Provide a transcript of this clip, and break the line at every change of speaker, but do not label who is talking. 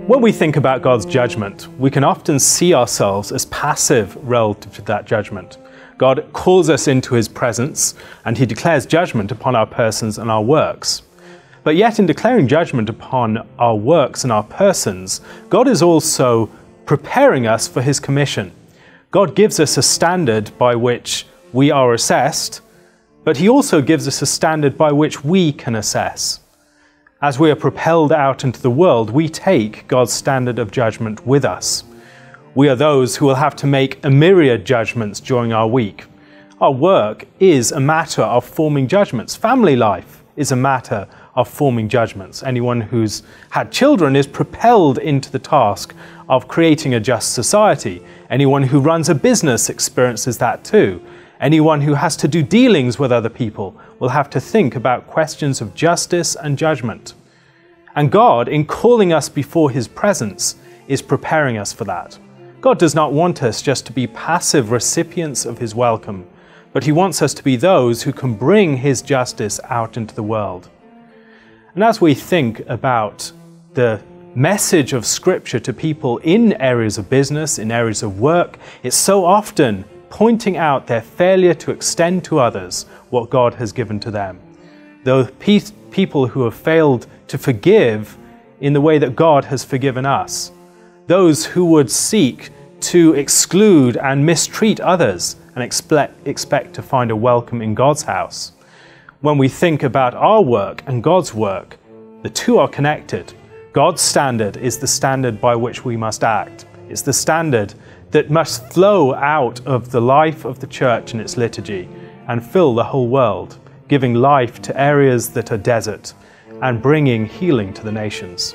When we think about God's judgment, we can often see ourselves as passive relative to that judgment. God calls us into his presence and he declares judgment upon our persons and our works. But yet in declaring judgment upon our works and our persons, God is also preparing us for his commission. God gives us a standard by which we are assessed, but he also gives us a standard by which we can assess. As we are propelled out into the world, we take God's standard of judgment with us. We are those who will have to make a myriad judgments during our week. Our work is a matter of forming judgments. Family life is a matter of forming judgments. Anyone who's had children is propelled into the task of creating a just society. Anyone who runs a business experiences that too. Anyone who has to do dealings with other people will have to think about questions of justice and judgment. And God, in calling us before his presence, is preparing us for that. God does not want us just to be passive recipients of his welcome, but he wants us to be those who can bring his justice out into the world. And as we think about the message of Scripture to people in areas of business, in areas of work, it's so often pointing out their failure to extend to others what God has given to them. Those people who have failed to forgive in the way that God has forgiven us. Those who would seek to exclude and mistreat others and expect to find a welcome in God's house. When we think about our work and God's work, the two are connected. God's standard is the standard by which we must act. It's the standard that must flow out of the life of the church and its liturgy and fill the whole world, giving life to areas that are desert and bringing healing to the nations.